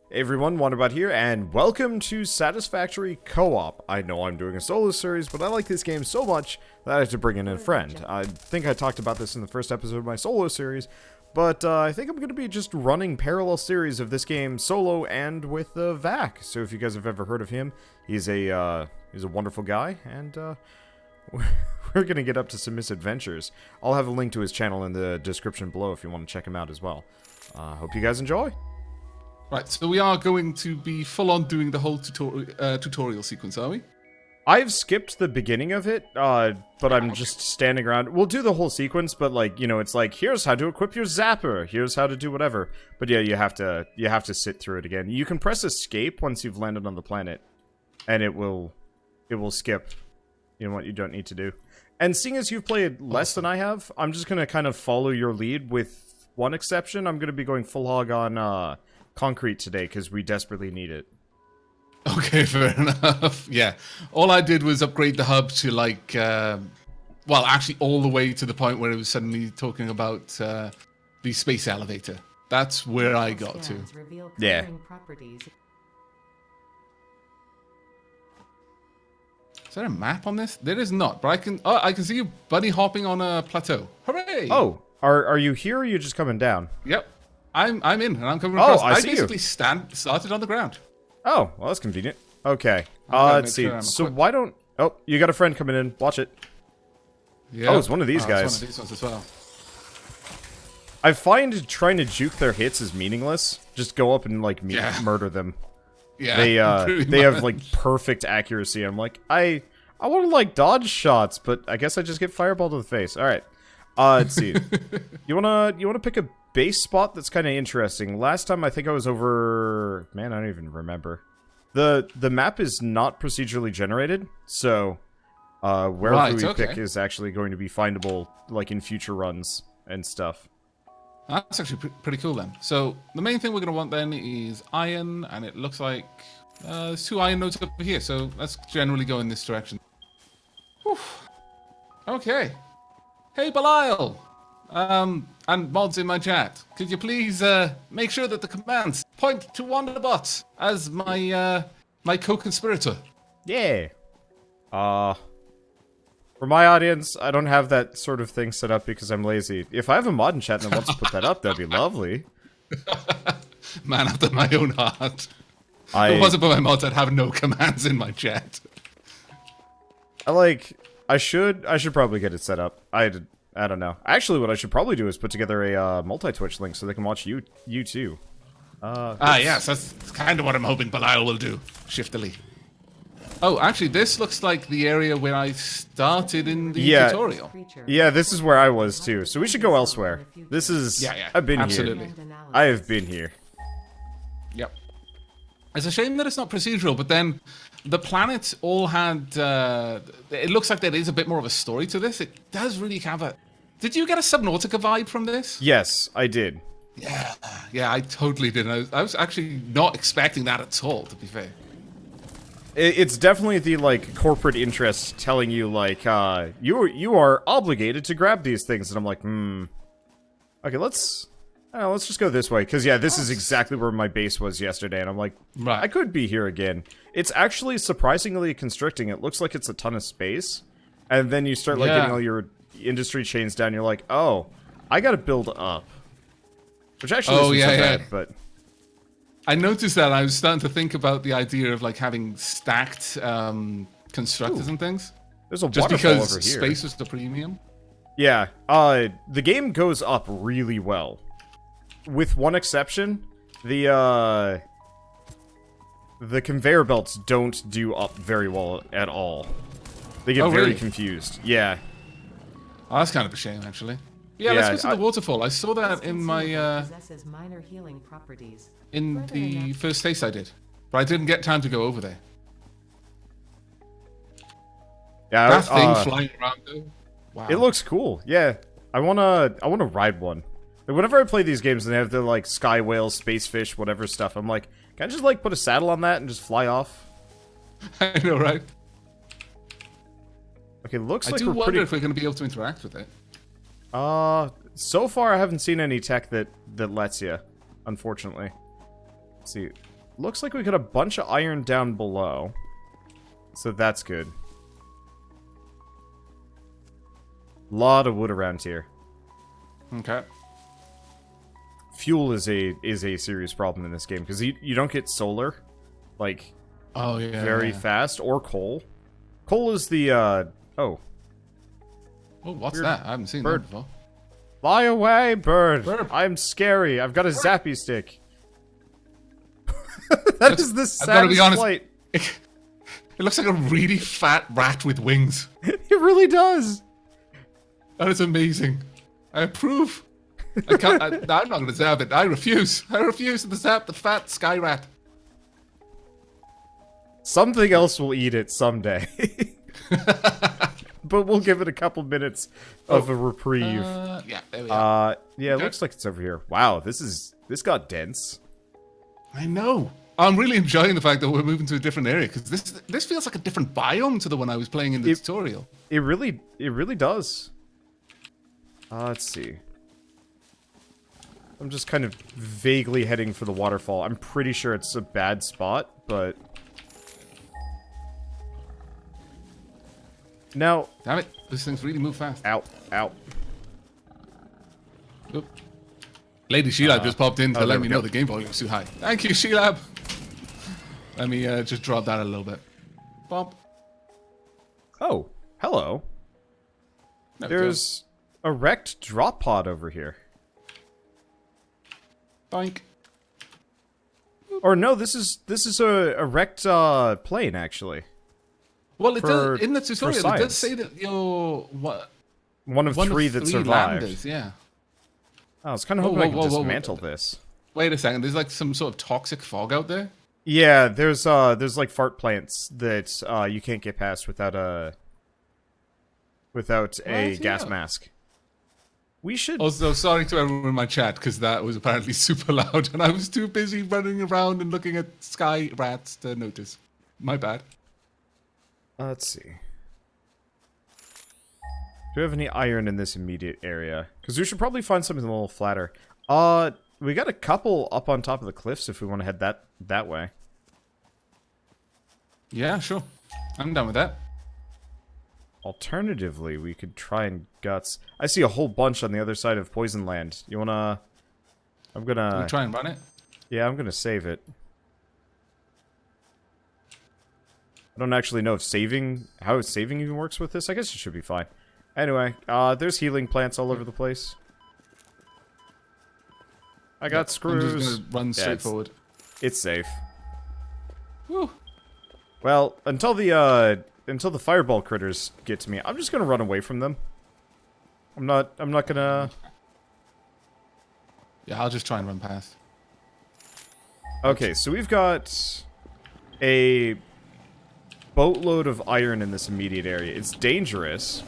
Hey everyone, Wonderbot here, and welcome to Satisfactory Co-op. I know I'm doing a solo series, but I like this game so much that I have to bring in a friend. I think I talked about this in the first episode of my solo series, but I think I'm going to be just running parallel series of this game solo and with Aavak. So if you guys have ever heard of him, he's a wonderful guy, and we're going to get up to some misadventures. I'll have a link to his channel in the description below if you want to check him out as well. Hope you guys enjoy. Right, so we are going to be full-on doing the whole tutorial sequence, are we? I've skipped the beginning of it, but I'm just standing around. We'll do the whole sequence, but like, you know, it's like, here's how to equip your zapper, here's how to do whatever. But yeah, you have to sit through it again. You can press escape once you've landed on the planet, and it will skip, you know, what you don't need to do. And seeing as you've played less than I have, I'm just gonna kind of follow your lead with one exception. I'm gonna be going full hog on, concrete today, because we desperately need it. Okay, fair enough. Yeah. All I did was upgrade the hub to, like, well, actually all the way to the point where it was suddenly talking about the space elevator. That's where I got to. Yeah. Is there a map on this? There is not, but I can see you bunny hopping on a plateau. Hooray! Oh, are you here or are you just coming down? Yep. I'm in, and I'm coming across. I see basically started on the ground. Oh, well, that's convenient. Okay. Let's see. Sure so why don't... Oh, you got a friend coming in. Watch it. Yeah. Oh, it's one of these guys. It's one of these ones as well. I find trying to juke their hits is meaningless. Just go up and, like, murder them. Yeah. They have, like, perfect accuracy. I'm like, I want to, like, dodge shots, but I guess I just get fireball to the face. All right. Let's see. You wanna pick a base spot that's kind of interesting. Last time I think I was over... Man, I don't even remember. The map is not procedurally generated, so wherever we pick is actually going to be findable, like, in future runs and stuff. That's actually pretty cool then. So the main thing we're going to want then is iron, and it looks like there's 2 iron nodes over here, so let's generally go in this direction. Whew. Okay. Hey, Belial! And mods in my chat, could you please make sure that the commands point to Wonderbot as my my co-conspirator? Yeah. For my audience, I don't have that sort of thing set up because I'm lazy. If I have a mod in chat that wants to put that up, that'd be lovely. Man after my own heart. If it wasn't for my mods, I'd have no commands in my chat. I should probably get it set up. I don't know. Actually, what I should probably do is put together a multi-Twitch link so they can watch you too. Yes, that's kind of what I'm hoping Belial will do, shiftily. Oh, actually, this looks like the area where I started in the tutorial. Yeah, this is where I was too. So we should go elsewhere. This is... I've been absolutely. here. I have been here. Yep. It's a shame that it's not procedural, but then the planets all had... it looks like there is a bit more of a story to this. It does really have a... Did you get a Subnautica vibe from this? Yes, I did. Yeah, I totally did. I was actually not expecting that at all, to be fair. It's definitely the, like, corporate interest telling you, like, you are obligated to grab these things, and I'm like, okay, let's just go this way, because, yeah, this is exactly where my base was yesterday, and I'm like, I could be here again. It's actually surprisingly constricting. It looks like it's a ton of space, and then you start, like, getting all your industry chains down, you're like, oh, I gotta build up. Which actually isn't so bad, but... I noticed that. I was starting to think about the idea of, like, having stacked constructors and things. There's a just waterfall because over here. Space is the premium. Yeah, the game goes up really well. With one exception, the conveyor belts don't do up very well at all. They get very confused. Yeah. Oh, that's kind of a shame, actually. Yeah, let's go to the waterfall. I saw that in my in the first taste I did, but I didn't get time to go over there. Yeah, that thing flying around though. Wow. It looks cool. Yeah, I wanna ride one. Like, whenever I play these games and they have the, like, sky whales, space fish, whatever stuff, I'm like, can I just, like, put a saddle on that and just fly off? I know, right? Okay, looks like I do wonder if we're going to be able to interact with it. So far I haven't seen any tech that lets you, unfortunately. Let's see. looks like we got a bunch of iron down below. So that's good. Lot of wood around here. Okay. Fuel is a serious problem in this game because you don't get solar, like, very fast, or coal. Coal is the oh. Oh, what's Weird that? I haven't seen bird. that before. Fly away, bird! Bird. I'm scary. I've got a zappy stick. That is the I've gotta be saddest honest. flight. It looks like a really fat rat with wings. It really does. That is amazing. I approve. I can't, I'm not going to zap it. I refuse. I refuse to zap the fat sky rat. Something else will eat it someday. But we'll give it a couple minutes of a reprieve. Yeah, there we are. Yeah, it looks like it's over here. Wow, this got dense. I know. I'm really enjoying the fact that we're moving to a different area because this feels like a different biome to the one I was playing in the tutorial. It really does. Let's see. I'm just kind of vaguely heading for the waterfall. I'm pretty sure it's a bad spot, but... Now... Damn it. These things really move fast. Ow. Ow. Oop. Lady Sheelab just popped in to there let we me know go. the game volume is too high. Thank you, Sheelab. Let me just drop that a little bit. Bump. Oh, hello. There we go. There's a wrecked drop pod over here. Boink. Or no, this is a wrecked plane, actually. Well, it For- does, in the for tutorial, it science. does say that you're One of three that survived. landers, yeah. I was kind of Whoa, hoping I whoa, could whoa, whoa. dismantle this. Wait a second, there's like some sort of toxic fog out there? Yeah, there's like fart plants that you can't get past without a Right, gas yeah. mask. We should. Also, sorry to everyone in my chat, because that was apparently super loud, and I was too busy running around and looking at sky rats to notice. My bad. Let's see. Do we have any iron in this immediate area? Because we should probably find something a little flatter. We got a couple up on top of the cliffs if we want to head that way. Yeah, sure. I'm done with that. Alternatively, we could try and guts. I see a whole bunch on the other side of Poison Land. You wanna? I'm gonna. We try and run it. Yeah, I'm gonna save it. I don't actually know if how saving even works with this. I guess it should be fine. Anyway, there's healing plants all over the place. I got screws. I'm just gonna run straight forward. It's safe. Woo. Well, until the fireball critters get to me, I'm just gonna run away from them. I'm not gonna. Yeah, I'll just try and run past. Okay, so we've got a boatload of iron in this immediate area. It's dangerous,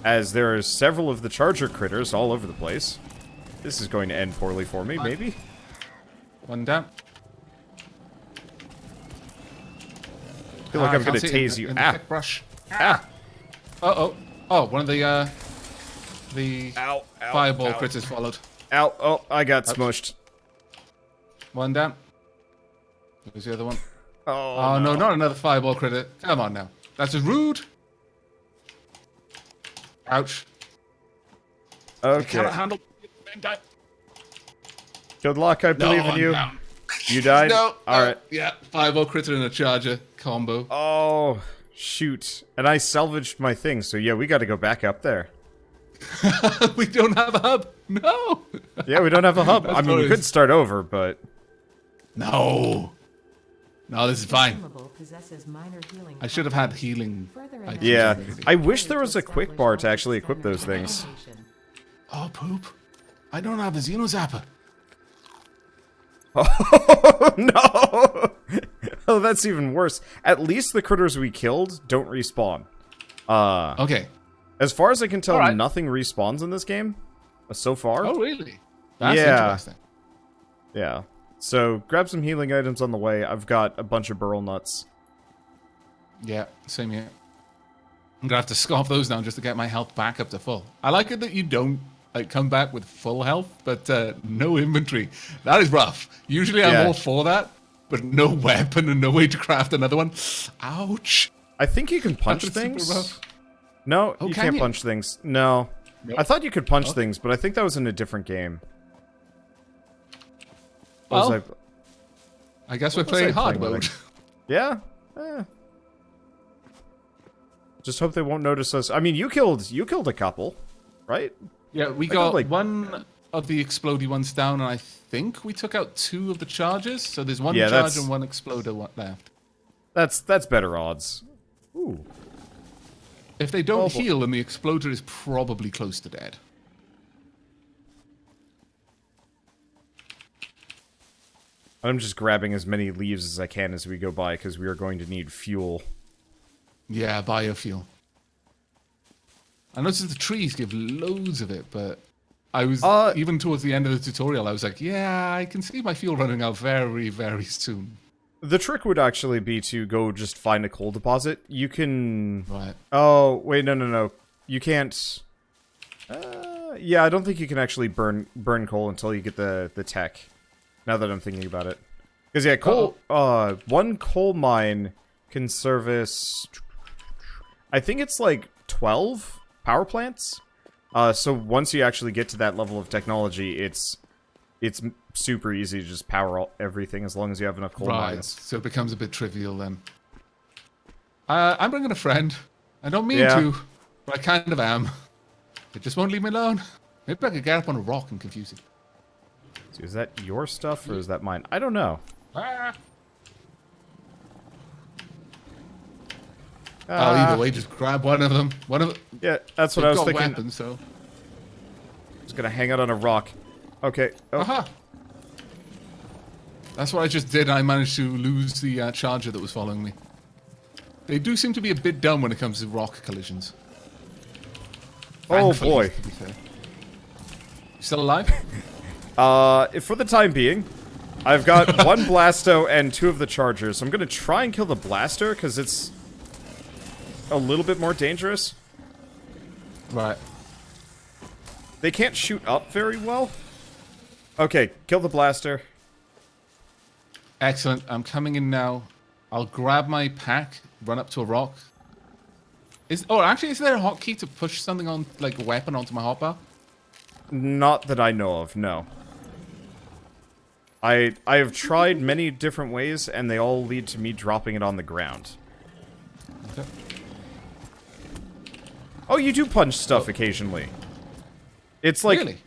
as there are several of the charger critters all over the place. This is going to end poorly for me, maybe? One down. I feel like I'm gonna tase you. Ah! Brush. Ah! Oh, one of the Ow, ow, fireball ow. critters followed. Ow, oh, I got smushed. One down. Where's the other one? Oh, Oh, no, not another fireball critter. Come on now. That's just rude. Ouch. Okay. Cannot handle. Good luck, I believe in I'm you. down. You died? No. Alright. Yeah, fireball critter and a charger combo. Oh, shoot. And I salvaged my thing, so yeah, we gotta go back up there. We don't have a hub. No. Yeah, we don't have a hub. That's I mean, we nice. could start over, but... No. No, this is fine. Consumable possesses minor healing I should have had healing. Further items Yeah, already. I wish there was a quick bar to actually equip those things. Oh, poop. I don't have a Xenozapper. Oh, no! Oh, that's even worse. At least the critters we killed don't respawn. Okay. As far as I can tell, Alright. nothing respawns in this game. So far. Oh, really? That's Yeah. interesting. Yeah. So, grab some healing items on the way. I've got a bunch of burl nuts. Yeah, same here. I'm gonna have to scarf those down just to get my health back up to full. I like it that you don't like come back with full health, but no inventory. That is rough. Usually I'm Yeah. all for that. but no weapon and no way to craft another one. Ouch. I think you can punch That's super things. rough. No, Oh, you can can't you? punch things. No. Nope. I thought you could punch Okay. things, but I think that was in a different game. What was Well, I guess we're what was playing I hard playing mode. with? Yeah? Just hope they won't notice us. I mean, you killed a couple, right? Yeah, we got, got like- one of the explodey ones down, and I think we took out 2 of the charges. So there's one Yeah, charge that's- and one exploder left. That's better odds. Ooh. If they don't Oh, boy. heal, then the exploder is probably close to dead. I'm just grabbing as many leaves as I can as we go by, because we are going to need fuel. Yeah, biofuel. I noticed the trees give loads of it, but I was, even towards the end of the tutorial, I was like, yeah, I can see my fuel running out very, very soon. The trick would actually be to go just find a coal deposit. You can... Right. Oh, wait, no. You can't... yeah, I don't think you can actually burn coal until you get the tech. Now that I'm thinking about it. Because, yeah, coal... one coal mine can service... I think it's like 12 power plants. So once you actually get to that level of technology, it's super easy to just power everything as long as you have enough coal Right, mines. so it becomes a bit trivial then. I'm bringing a friend. I don't mean Yeah. to, but I kind of am. It just won't leave me alone. Maybe I could get up on a rock and confuse it. So is that your stuff or is that mine? I don't know. Ah. Either way, just grab one of them. Yeah, that's what They've I was got thinking. weapons, so. Just gonna hang out on a rock. Okay. Oh, Aha! That's what I just did. I managed to lose the charger that was following me. They do seem to be a bit dumb when it comes to rock collisions. oh Thankfully, boy. to be fair. You still alive? For the time being, I've got one blasto and 2 of the chargers. I'm gonna try and kill the blaster because it's a little bit more dangerous. Right. They can't shoot up very well. Okay, kill the blaster. Excellent. I'm coming in now. I'll grab my pack, run up to a rock. Actually, is there a hotkey to push something on, like a weapon onto my hotbar? Not that I know of, no. I have tried many different ways, and they all lead to me dropping it on the ground. Okay. Oh, you do punch stuff occasionally. It's like Really?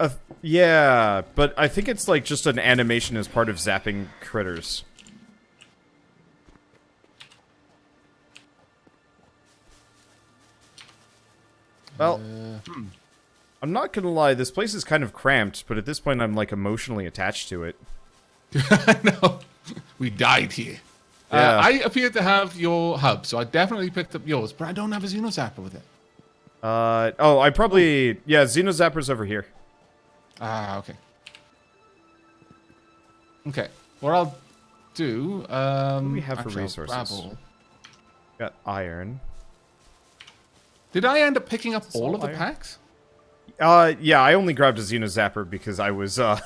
yeah, but I think it's like just an animation as part of zapping critters. Well, I'm not gonna lie, this place is kind of cramped, but at this point I'm like emotionally attached to it. I know. We died here. Yeah. I appear to have your hub, so I definitely picked up yours, but I don't have a Xenozapper with it. Oh, I probably, yeah, Xenozapper's over here. Ah, okay. Okay. What I'll do, What do we have for actually, I'll resources? grab all. Got iron. Did I end up picking up all of the iron? packs? Yeah, I only grabbed a Xenozapper because I was, I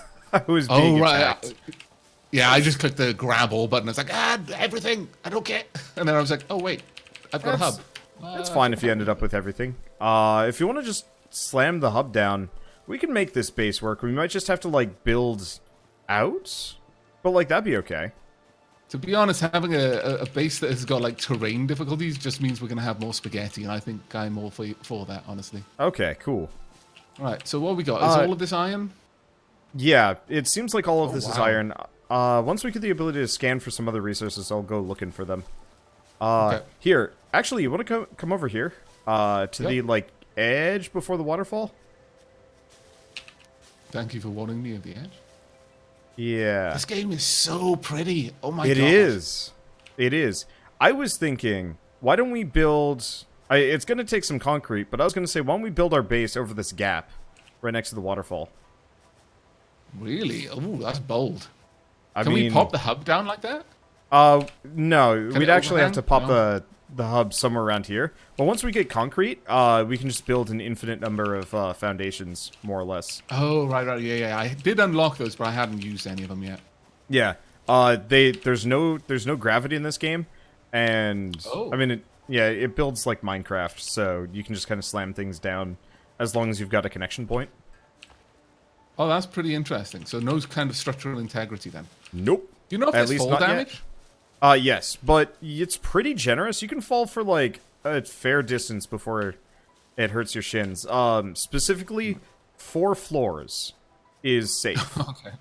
was being attacked. Yeah, I just clicked the grab all button. It's like, everything. I don't care. And then I was like, oh, wait. I've got a hub. That's fine if you ended up with everything. If you want to just slam the hub down, we can make this base work. We might just have to, like, build out. But, like, that'd be okay. To be honest, having a base that has got, like, terrain difficulties just means we're going to have more spaghetti. And I think I'm all for that, honestly. Okay, cool. All right, so what we got? Is all of this iron? Yeah, it seems like all of this is wow. iron. Once we get the ability to scan for some other resources, I'll go looking for them. Okay. Here. Actually, you want to come over here? To the, like, edge before the waterfall? Thank you for warning me of the edge. Yeah. This game is so pretty. Oh my god. It is. It is. I was thinking, why don't we build... it's going to take some concrete, but I was going to say, why don't we build our base over this gap right next to the waterfall? Really? Oh, that's bold. I Can mean, we pop the hub down like that? no. Can We'd it actually have overhang? to pop No. the hub somewhere around here. But once we get concrete, we can just build an infinite number of foundations, more or less. Oh, right. Yeah. I did unlock those, but I hadn't used any of them yet. Yeah. There's no gravity in this game, and Oh. I mean, it builds like Minecraft, so you can just kind of slam things down as long as you've got a connection point. Oh, that's pretty interesting. So no kind of structural integrity then. Nope. Do you know if At there's least fall not yet. damage? Yes, but it's pretty generous. You can fall for like a fair distance before it hurts your shins. Specifically, 4 floors is safe. Okay.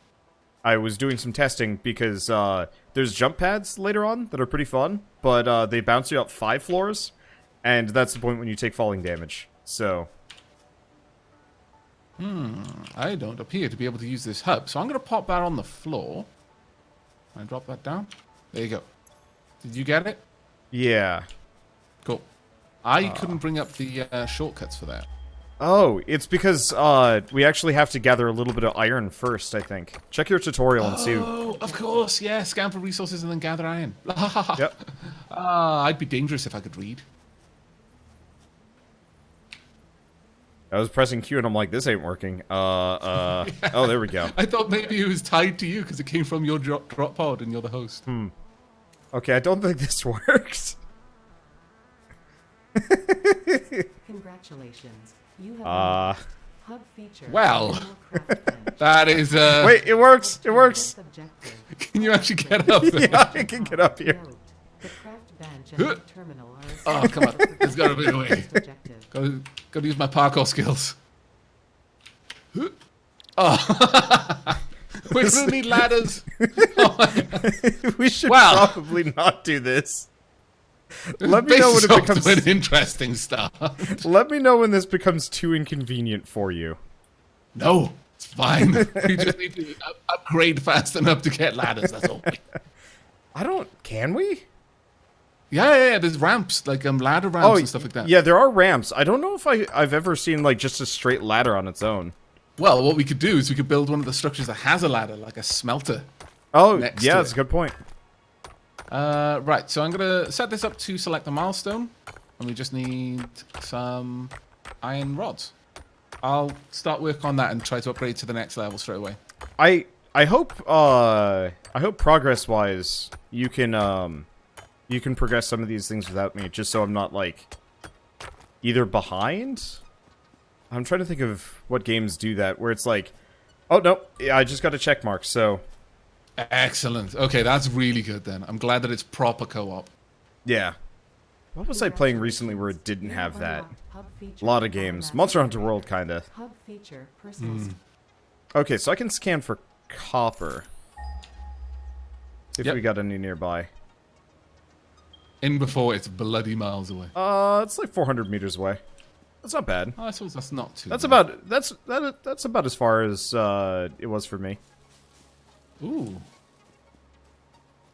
I was doing some testing because there's jump pads later on that are pretty fun, but they bounce you up 5 floors, and that's the point when you take falling damage. So, I don't appear to be able to use this hub, so I'm going to pop that on the floor. Can I drop that down? There you go. Did you get it? yeah. Cool. I couldn't bring up the shortcuts for that. Oh, it's because we actually have to gather a little bit of iron first, I think. Check your tutorial and see. Oh, of course, yeah. Scan for resources and then gather iron. Yep. I'd be dangerous if I could read. I was pressing Q and I'm like, this ain't working. Oh, there we go. I thought maybe it was tied to you because it came from your drop pod and you're the host. Okay, I don't think this works. Congratulations. You have Uh, unlocked hub feature. well. Animal craft bench. That is, wait, it works! It works! Objective. Can you actually get up there? Yeah, I can get up here. Note, the craft bench and the terminal are Oh, come on. There's got to be a way. objective. Gotta use my parkour skills. Oh. We're gonna need ladders. We should Wow. probably not do this. Let me know when it Base becomes. an interesting start. Let me know when this becomes too inconvenient for you. No, it's fine. We just need to upgrade fast enough to get ladders. That's all. I don't. Can we? Yeah. There's ramps, like ladder ramps and stuff like that. Yeah, there are ramps. I don't know if I've ever seen like just a straight ladder on its own. Well, what we could do is we could build one of the structures that has a ladder, like a smelter. Oh, Next yeah, to that's it. a good point. Right, so I'm gonna set this up to select a milestone, and we just need some iron rods. I'll start work on that and try to upgrade to the next level straight away. I hope progress-wise you can progress some of these things without me, just so I'm not like either behind. I'm trying to think of what games do that, where it's like, oh no, I just got a check mark, so Excellent. Okay, that's really good then. I'm glad that it's proper co-op. yeah. What was I playing recently where it didn't have that? Hub feature A lot of games. Monster Hunter World, kinda. Hub feature personal. Okay, so I can scan for copper. See if Yep. we got any nearby. In before it's bloody miles away. It's like 400 meters away. That's not bad. Oh, I suppose that's not too That's bad. about that's about as far as it was for me. Ooh.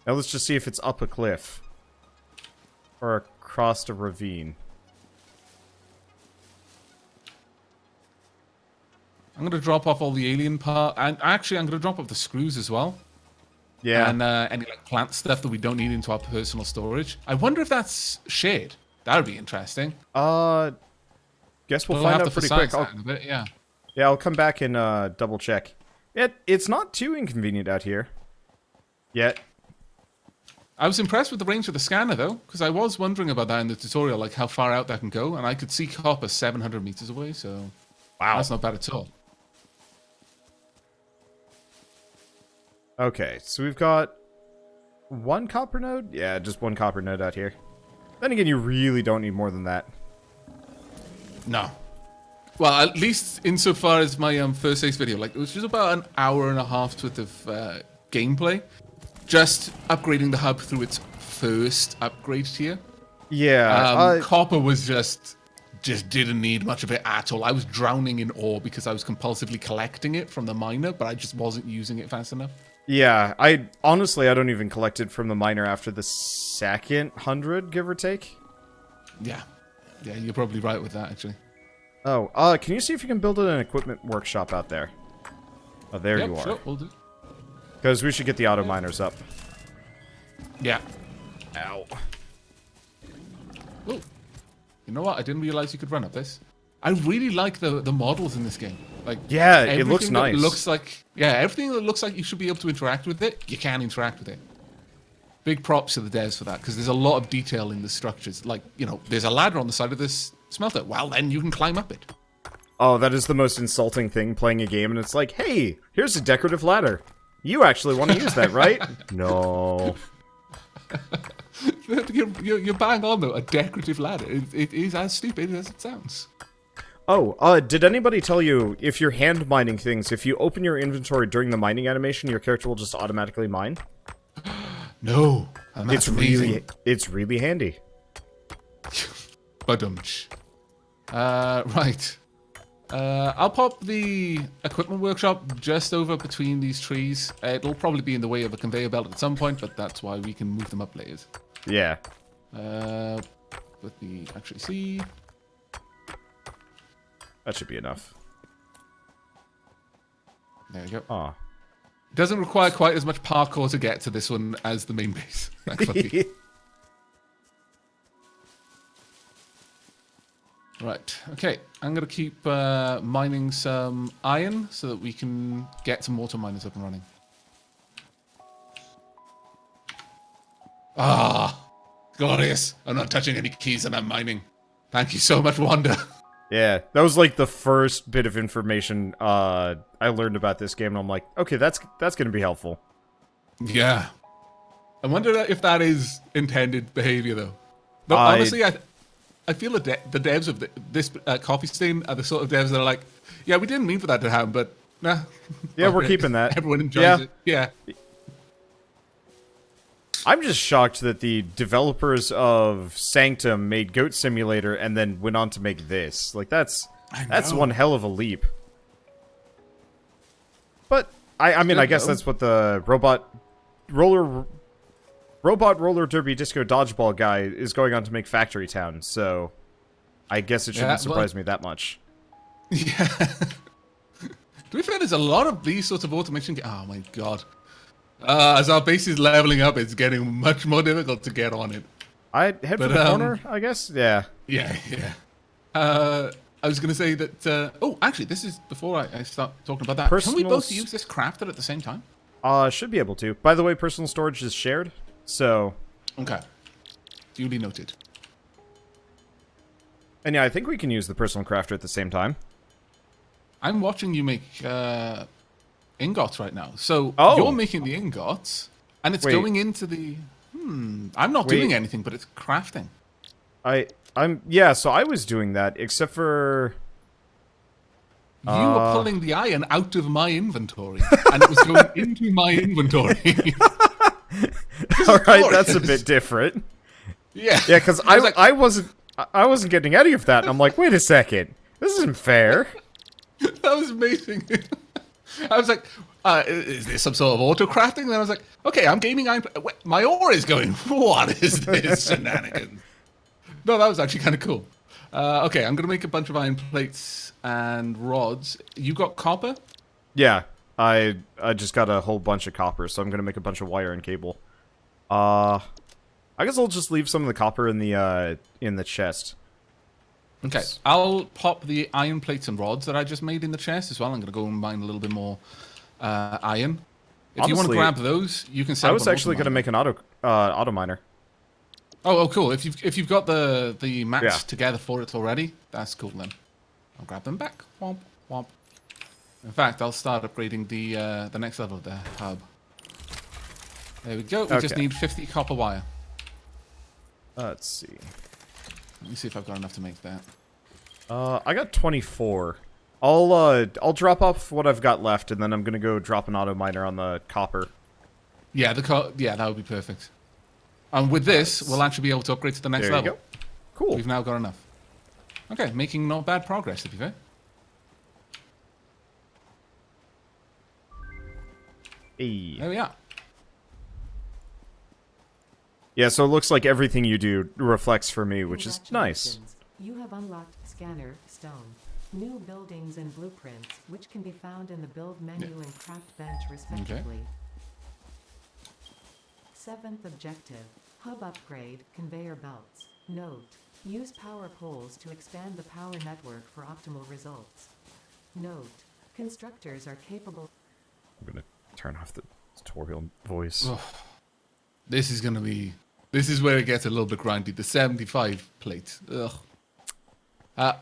Now let's just see if it's up a cliff or across a ravine. I'm going to drop off all the alien part. And actually, I'm going to drop off the screws as well. Yeah. And any like plant stuff that we don't need into our personal storage. I wonder if that's shared. That would be interesting. Guess we'll We'll find have out to pretty science quick. that in a bit, yeah. Yeah, I'll come back and double check. It's not too inconvenient out here. Yet. I was impressed with the range of the scanner, though, because I was wondering about that in the tutorial, like how far out that can go, and I could see copper 700 meters away, so Wow. that's not bad at all. Okay, so we've got one copper node? Yeah, just one copper node out here. Then again, you really don't need more than that. No. Well, at least insofar as my first ace video, like it was just about an hour and a half's worth of gameplay, just upgrading the hub through its first upgrade tier. Yeah. Copper was just didn't need much of it at all. I was drowning in ore because I was compulsively collecting it from the miner, but I just wasn't using it fast enough. Yeah, honestly, I don't even collect it from the miner after the second 100, give or take. Yeah, you're probably right with that, actually. Oh, can you see if you can build an equipment workshop out there? Oh, there Yep, you are. sure, we'll do. Because we should get the auto miners up. Yeah. Ow. Oh, you know what? I didn't realize you could run up this. I really like the models in this game. Like, Yeah, it looks everything that nice. Looks like everything that looks like you should be able to interact with it, you can interact with it. Big props to the devs for that, because there's a lot of detail in the structures. Like, there's a ladder on the side of this smelter. Well, then you can climb up it. Oh, that is the most insulting thing, playing a game, and it's like, hey, here's a decorative ladder. You actually want to use that, right? No. You're bang on, though. A decorative ladder. It is as stupid as it sounds. Oh, did anybody tell you, if you're hand mining things, if you open your inventory during the mining animation, your character will just automatically mine? No. And that's amazing. It's really handy. Badumch. Right. I'll pop the equipment workshop just over between these trees. It'll probably be in the way of a conveyor belt at some point, but that's why we can move them up layers. Yeah. Let me actually see. That should be enough. There we go. Aw. Doesn't require quite as much parkour to get to this one as the main base. Thankfully. Right, okay. I'm going to keep mining some iron so that we can get some water miners up and running. Ah, glorious. I'm not touching any keys and I'm mining. Thank you so much, Wanda. Yeah, that was like the first bit of information I learned about this game, and I'm like, okay, that's going to be helpful. Yeah. I wonder if that is intended behavior, though. No, honestly, I feel the devs of this coffee stain are the sort of devs that are like, yeah, we didn't mean for that to happen, but nah. Yeah, we're keeping that. Everyone enjoys it. Yeah. I'm just shocked that the developers of Sanctum made Goat Simulator and then went on to make this. Like, that's one hell of a leap. But, I mean, I guess that's what the robot roller derby disco dodgeball guy is going on to make Factory Town, so I guess it shouldn't surprise me that much. Yeah. To be fair, there's a lot of these sorts of automation. Oh my god. As our base is leveling up, it's getting much more difficult to get on it. I'd head for the corner, I guess? Yeah. Yeah. I was going to say that... oh, actually, this is before I start talking about that. Can we both use this crafted at the same time? Should be able to. By the way, personal storage is shared, so... Okay. Duly noted. And yeah, I think we can use the personal crafter at the same time. I'm watching you make ingots right now. So you're making the ingots, and it's going into the... I'm not doing anything, but it's crafting. So I was doing that, except for... You were pulling the iron out of my inventory, and it was going into my inventory. Alright, that's a bit different. Yeah. Yeah, because I wasn't getting any of that, and I'm like, wait a second. This isn't fair. That was amazing. I was like, is this some sort of auto-crafting? And I was like, okay, I'm gaining iron. Wait, my ore is going, what is this shenanigans? No, that was actually kind of cool. Okay, I'm going to make a bunch of iron plates and rods. You got copper? Yeah, I just got a whole bunch of copper, so I'm going to make a bunch of wire and cable. I guess I'll just leave some of the copper in the chest. Okay, I'll pop the iron plates and rods that I just made in the chest as well. I'm going to go and mine a little bit more iron. If you want to grab those, you can set up. I was actually going to make an auto miner. Oh, cool. If you've got the mats together for it already, that's cool then. I'll grab them back. Womp womp. In fact, I'll start upgrading the next level of the hub. There we go. We just need 50 copper wire. Let's see. Let me see if I've got enough to make that. I got 24. I'll drop off what I've got left, and then I'm gonna go drop an auto miner on the copper. Yeah, that would be perfect. And with this, we'll actually be able to upgrade to the next level. There you go. Cool. We've now got enough. Okay, making not bad progress, to be fair. Hey. There we are. Yeah, so it looks like everything you do reflects for me, which is nice. You have unlocked Scanner Stone. New buildings and blueprints, which can be found in the build menu and craft bench, respectively. Seventh objective, hub upgrade, conveyor belts. Note, use power poles to expand the power network for optimal results. Note, Constructors are capable. I'm gonna turn off the tutorial voice. This is gonna be. This is where it gets a little bit grindy. The 75 plate. Ugh.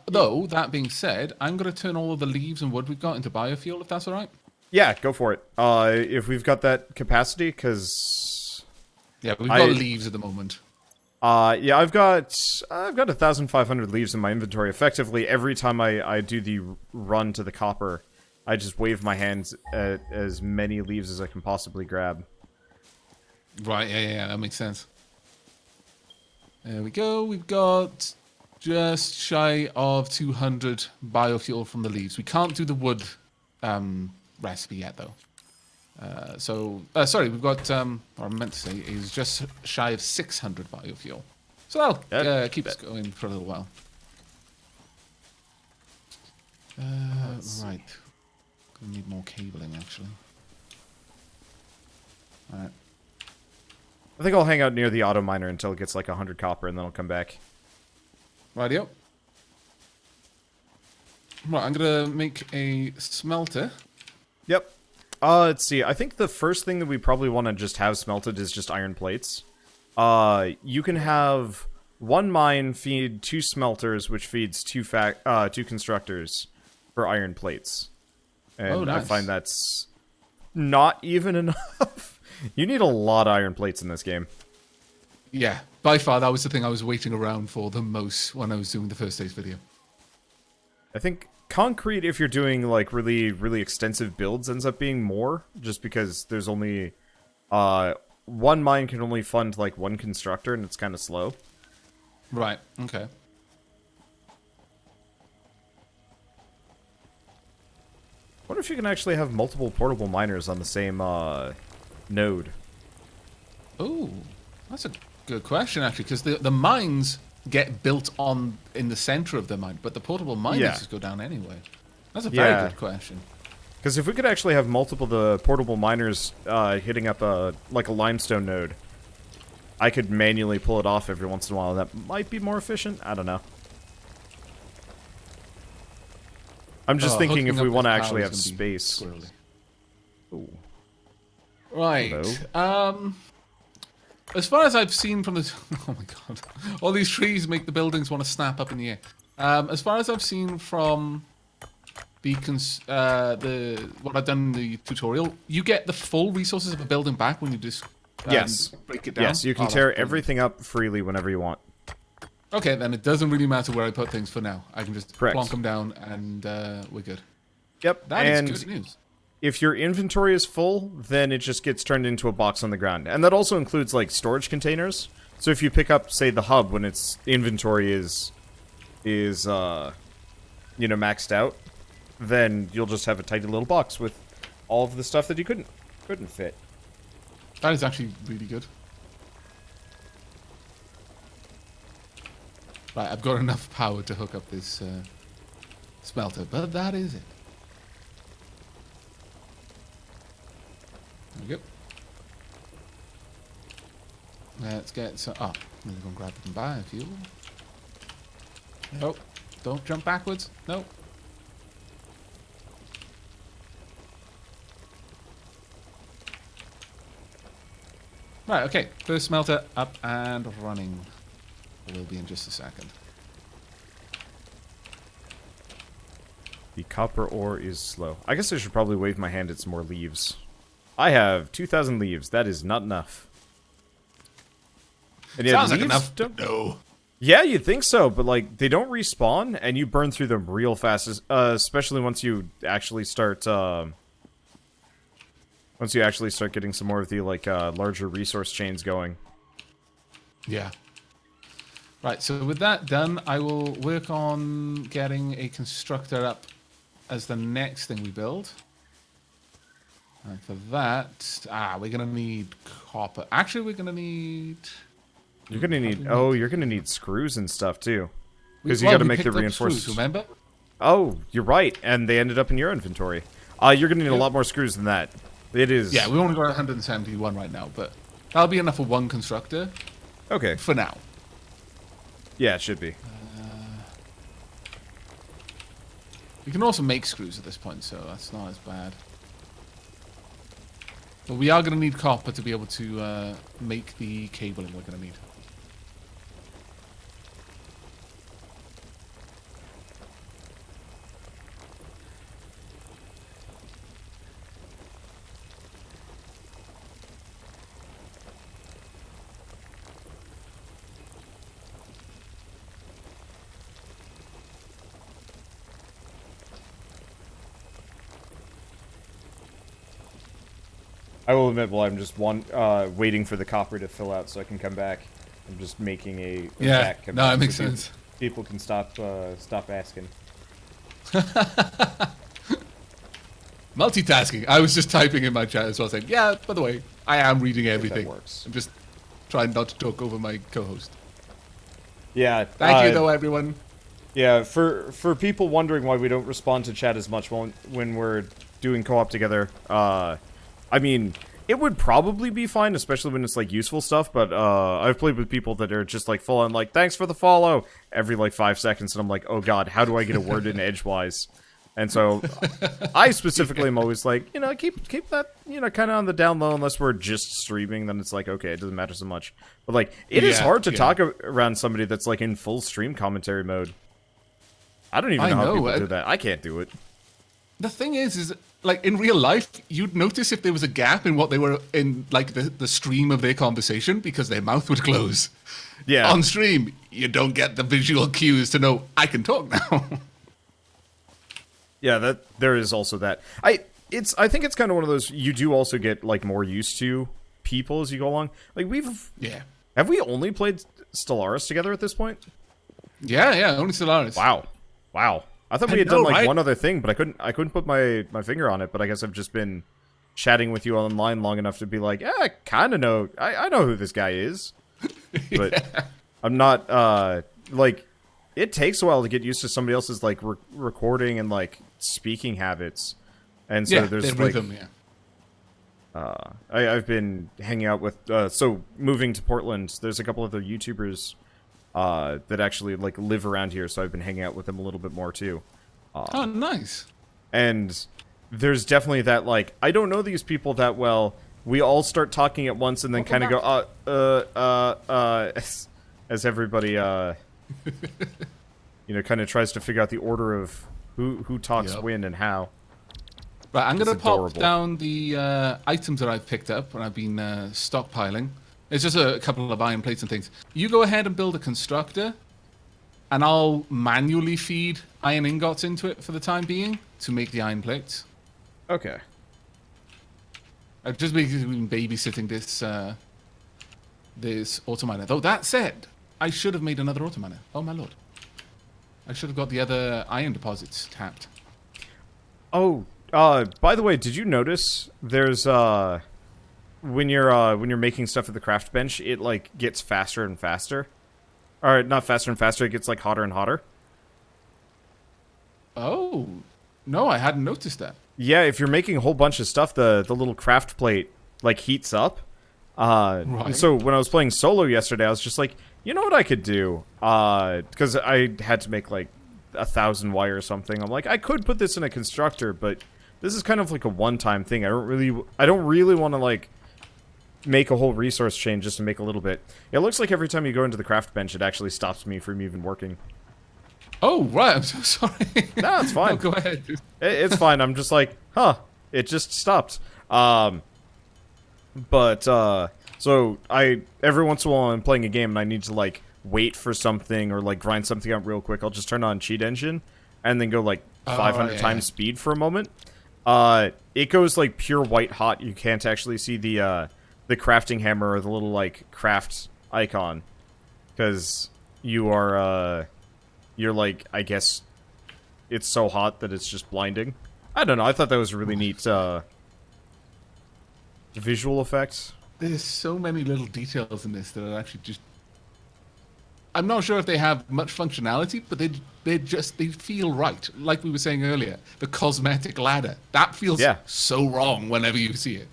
Though that being said, I'm gonna turn all of the leaves and wood we've got into biofuel, if that's all right. Yeah, go for it. If we've got that capacity, because Yeah, we've got leaves at the moment. yeah, I've got 1,500 leaves in my inventory. Effectively, every time I do the run to the copper, I just wave my hands at as many leaves as I can possibly grab. Right, yeah, that makes sense. There we go. We've got just shy of 200 biofuel from the leaves. We can't do the wood recipe yet, though. Sorry, we've got, what I meant to say is just shy of 600 biofuel. So that'll keep us going for a little while. Right. Gonna need more cabling, actually. Alright. I think I'll hang out near the auto miner until it gets like 100 copper, and then I'll come back. Rightio. Right, I'm gonna make a smelter. Yep. Let's see. I think the first thing that we probably want to just have smelted is just iron plates. You can have one mine feed 2 smelters, which feeds 2 constructors for iron plates. And nice. I find that's not even enough. You need a lot of iron plates in this game. Yeah, by far that was the thing I was waiting around for the most when I was doing the first stage video. I think concrete, if you're doing like really, really extensive builds, ends up being more, just because there's only one mine can only fund like 1 constructor, and it's kind of slow. Right. Okay. What if you can actually have multiple portable miners on the same node? Oh, that's a good question actually, because the mines get built on in the center of the mine, but the portable miners just go down anyway. That's a very good question. Because if we could actually have multiple the portable miners hitting up a limestone node, I could manually pull it off every once in a while. That might be more efficient. I don't know. I'm just thinking if we want to actually have space. Ooh. Right. Hello. As far as I've seen from the... Oh my god. All these trees make the buildings want to snap up in the air. As far as I've seen from what I've done in the tutorial, you get the full resources of a building back when you just break it down. Yes, you can tear everything up freely whenever you want. Okay, then it doesn't really matter where I put things for now. I can just plonk them down and we're good. Yep, That is good news. If your inventory is full, then it just gets turned into a box on the ground. And that also includes, like, storage containers. So if you pick up, say, the hub when its inventory is maxed out, then you'll just have a tiny little box with all of the stuff that you couldn't fit. That is actually really good. Right, I've got enough power to hook up this smelter, but that is it. There we go. Let's get some... Oh, I'm going to go and grab some biofuel. Nope. Don't jump backwards. Nope. Right, okay. First smelter up and running. Will be in just a second. The copper ore is slow. I guess I should probably wave my hand at some more leaves. I have 2,000 leaves. That is not enough. And Sounds like enough. No. Yeah, you'd think so, but like they don't respawn, and you burn through them real fast. Especially once you actually start. Once you actually start getting some more of the like larger resource chains going. Yeah. Right. So with that done, I will work on getting a constructor up as the next thing we build. And for that, we're gonna need copper. Actually, we're gonna need. You're gonna need. Oh, you're gonna need screws and stuff too, because you got to make the reinforced. Screws, remember? Oh, you're right, and they ended up in your inventory. You're gonna need a lot more screws than that. It is. Yeah, we only got 171 right now, but that'll be enough for one constructor. Okay. For now. Yeah, it should be. We can also make screws at this point, so that's not as bad. But we are going to need copper to be able to make the cabling we're going to need. I will admit, while I'm just waiting for the copper to fill out so I can come back, I'm just making a Yeah, back come no, back it makes so sense. People can stop asking. Multitasking. I was just typing in my chat as well, saying, yeah, by the way, I am reading everything. works. I'm just trying not to talk over my co-host. Yeah. Thank you, though, everyone. Yeah, for people wondering why we don't respond to chat as much when we're doing co-op together, I mean, it would probably be fine, especially when it's, like, useful stuff, but, I've played with people that are just, like, full on, like, thanks for the follow, every, like, 5 seconds, and I'm like, oh god, how do I get a word in edgewise? And so, I specifically am always like, you know, keep that, you know, kind of on the down low, unless we're just streaming, then it's like, okay, it doesn't matter so much. But, like, it is hard to talk around somebody that's, like, in full stream commentary mode. I don't even know how people do that. I can't do it. The thing is like in real life, you'd notice if there was a gap in what they were in, like the stream of their conversation, because their mouth would close. Yeah. On stream, you don't get the visual cues to know I can talk now. Yeah, there is also that. I think it's kind of one of those, you do also get like more used to people as you go along. Like have we only played Stellaris together at this point? Yeah, only Stellaris. Wow. I thought we had done like right? one other thing, but I couldn't put my finger on it. But I guess I've just been chatting with you online long enough to be like, yeah, I kind of know. I know who this guy is, but I'm not like. It takes a while to get used to somebody else's like recording and like speaking habits, and so there's like rhythm, I've been hanging out with so moving to Portland. There's a couple other YouTubers that actually like live around here, so I've been hanging out with them a little bit more too. Oh, nice. And there's definitely that like I don't know these people that well. We all start talking at once and then kind of go as everybody you know kind of tries to figure out the order of who talks when and how. Right, I'm gonna pop down the items that I've picked up and I've been stockpiling. It's just a couple of iron plates and things. You go ahead and build a constructor, and I'll manually feed iron ingots into it for the time being to make the iron plates. Okay. I've just been babysitting this autominer. Though that said, I should have made another autominer. Oh my lord. I should have got the other iron deposits tapped. Oh, by the way, did you notice there's when you're making stuff at the craft bench, it like gets faster and faster. Or not faster and faster, it gets like hotter and hotter. Oh, no, I hadn't noticed that. Yeah, if you're making a whole bunch of stuff, the little craft plate like heats up. Right. So when I was playing solo yesterday, I was just like, you know what I could do? Because I had to make like 1,000 wire or something. I'm like, I could put this in a constructor, but this is kind of like a one-time thing. I don't really want to like make a whole resource chain just to make a little bit. It looks like every time you go into the craft bench, it actually stops me from even working. Oh, right. I'm so sorry. No, it's fine. No, go ahead. It's fine. I'm just like, huh, it just stopped. So every once in a while I'm playing a game and I need to like wait for something or like grind something out real quick. I'll just turn on cheat engine and then go like 500 times speed for a moment. It goes like pure white hot. You can't actually see the crafting hammer or the little like craft icon because you're like, I guess it's so hot that it's just blinding. I don't know. I thought that was a really neat visual effect. There's so many little details in this that are actually just... I'm not sure if they have much functionality, but they feel right. Like we were saying earlier, the cosmetic ladder. That feels so wrong whenever you see it.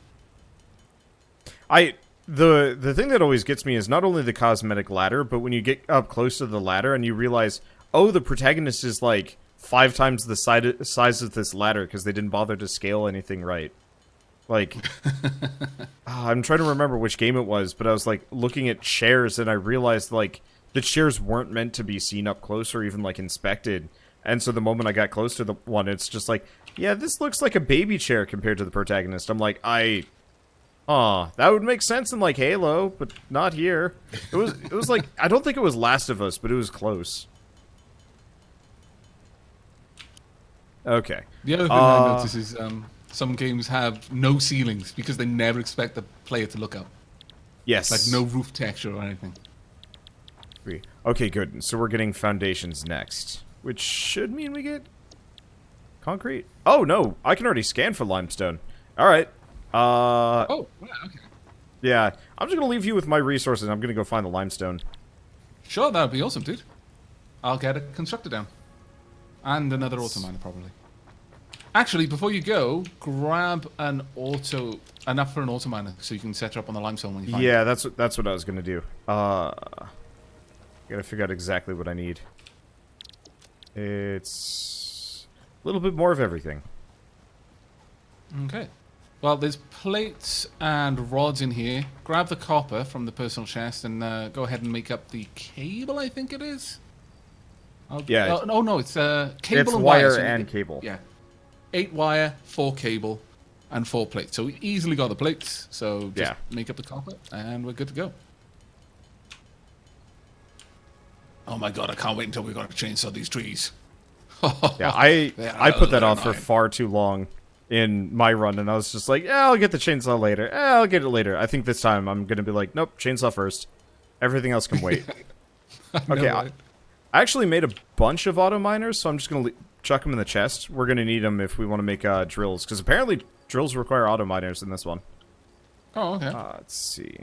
The thing that always gets me is not only the cosmetic ladder, but when you get up close to the ladder and you realize, oh, the protagonist is like 5 times the size of this ladder because they didn't bother to scale anything right. Like, I'm trying to remember which game it was, but I was, like, looking at chairs, and I realized, like, the chairs weren't meant to be seen up close or even, like, inspected. And so the moment I got close to the one, it's just like, yeah, this looks like a baby chair compared to the protagonist. I'm like, that would make sense in, like, Halo, but not here. It was like, I don't think it was Last of Us, but it was close. Okay. The other thing I notice is some games have no ceilings because they never expect the player to look up. Yes. Like no roof texture or anything. Okay, good. So we're getting foundations next, which should mean we get concrete. Oh no, I can already scan for limestone. All right. Oh, wow, okay. Yeah, I'm just gonna leave you with my resources. I'm gonna go find the limestone. Sure, that would be awesome, dude. I'll get a constructor down. And another auto miner, probably. Actually, before you go, grab enough for an auto miner so you can set her up on the limestone when you find it. Yeah, that's what I was gonna do. Gotta figure out exactly what I need. It's a little bit more of everything. Okay. Well, there's plates and rods in here. Grab the copper from the personal chest and go ahead and make up the cable, I think it is. Yeah. Oh, no, it's cable It's and wire wire. and cable. Yeah. 8 wire, 4 cable, and 4 plates. So we easily got the plates. So just make up the copper, and we're good to go. Oh my god, I can't wait until we got to chainsaw these trees. Yeah, I put that off for annoying. far too long in my run, and I was just like, yeah, I'll get the chainsaw later. I'll get it later. I think this time I'm gonna be like, nope, chainsaw first. Everything else can wait. Okay, I actually made a bunch of auto miners, so I'm just gonna chuck them in the chest. We're gonna need them if we want to make drills, because apparently drills require auto miners in this one. Oh, okay. Let's see.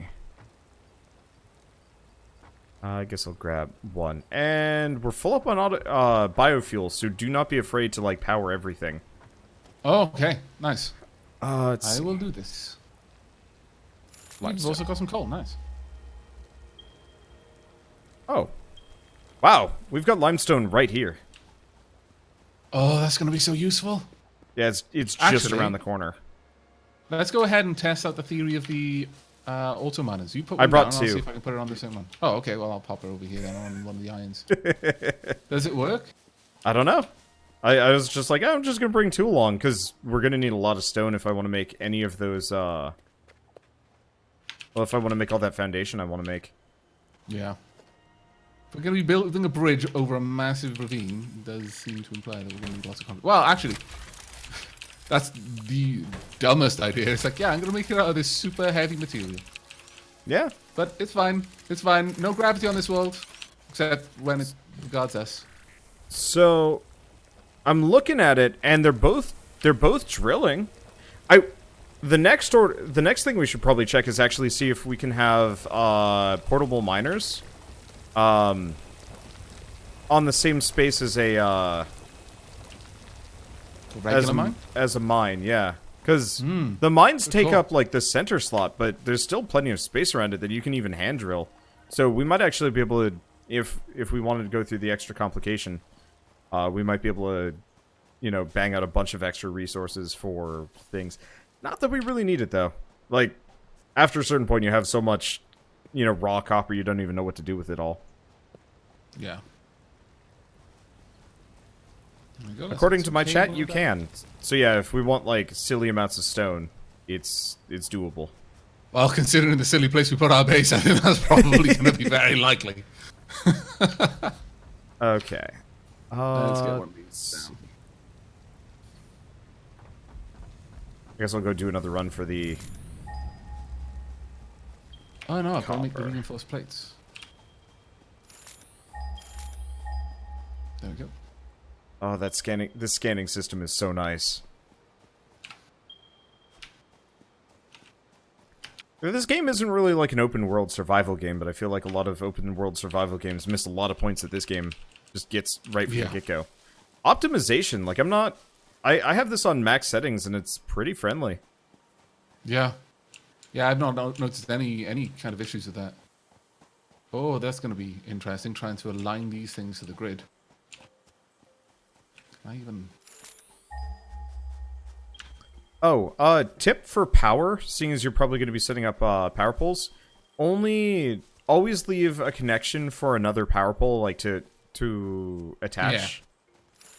I guess I'll grab one. And we're full up on biofuel, so do not be afraid to, like, power everything. Oh, okay. Nice. I See. will do this. We've also got some coal. Nice. Oh. Wow, we've got limestone right here. Oh, that's going to be so useful. Yeah, it's just Actually, around the corner. Let's go ahead and test out the theory of the auto miners. You put I one brought down, I'll two. see if I can put it on the same one. Oh, okay. Well, I'll pop it over here then on one of the irons. Does it work? I don't know. I was just like, I'm just going to bring two along, because we're going to need a lot of stone if I want to make any of those, well, if I want to make all that foundation I want to make. Yeah. If we're going to be building a bridge over a massive ravine, it does seem to imply that we're going to need lots of concrete. Well, actually, that's the dumbest idea. It's like, yeah, I'm going to make it out of this super heavy material. Yeah. But it's fine. It's fine. No gravity on this world, except when it guards us. So, I'm looking at it, and they're both drilling. The next thing we should probably check is actually see if we can have portable miners on the same space as a Regular mine? as a mine, yeah. Because the mines take cool. up like the center slot, but there's still plenty of space around it that you can even hand drill. So we might actually be able to, if we wanted to go through the extra complication, we might be able to, you know, bang out a bunch of extra resources for things. Not that we really need it though. Like, after a certain point, you have so much, you know, raw copper, you don't even know what to do with it all. Yeah. There we go. According to my chat, Cable you back. can. So yeah, if we want like silly amounts of stone, it's doable. Well, considering the silly place we put our base, I think that's probably going to be very likely. Okay. Let's get one of these down. I guess I'll go do another run for the... Oh no, I've got to make the Copper. reinforced plates. There we go. Oh, this scanning system is so nice. This game isn't really like an open world survival game, but I feel like a lot of open world survival games miss a lot of points that this game just gets right from the get-go. Optimization, like I have this on max settings and it's pretty friendly. Yeah. Yeah, I've not noticed any kind of issues with that. Oh, that's going to be interesting, trying to align these things to the grid. I even... Oh, tip for power, seeing as you're probably going to be setting up power poles, always leave a connection for another power pole, like to attach.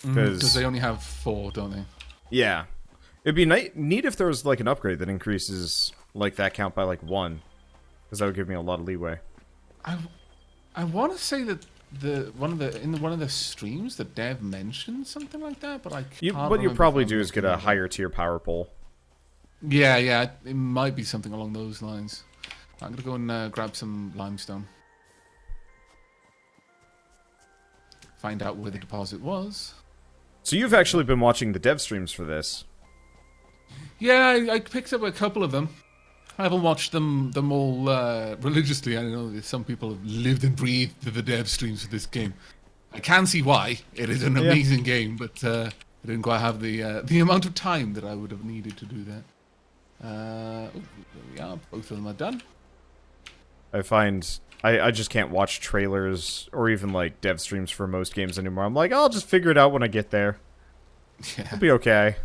Because they only have 4, don't they? Yeah. It'd be neat if there was like an upgrade that increases like that count by like 1, because that would give me a lot of leeway. I want to say that in one of the streams the dev mentioned something like that, but I can't what you probably do is get a higher tier power pole. Yeah, it might be something along those lines. I'm gonna go and grab some limestone. Find out where the deposit was. So you've actually been watching the dev streams for this. Yeah, I picked up a couple of them. I haven't watched them all religiously. I know that some people have lived and breathed the dev streams for this game. I can see why. It is an amazing game, but I didn't quite have the amount of time that I would have needed to do that. There we are. Both of them are done. I find I just can't watch trailers or even like dev streams for most games anymore. I'm like, I'll just figure it out when I get there. Yeah. It'll be okay.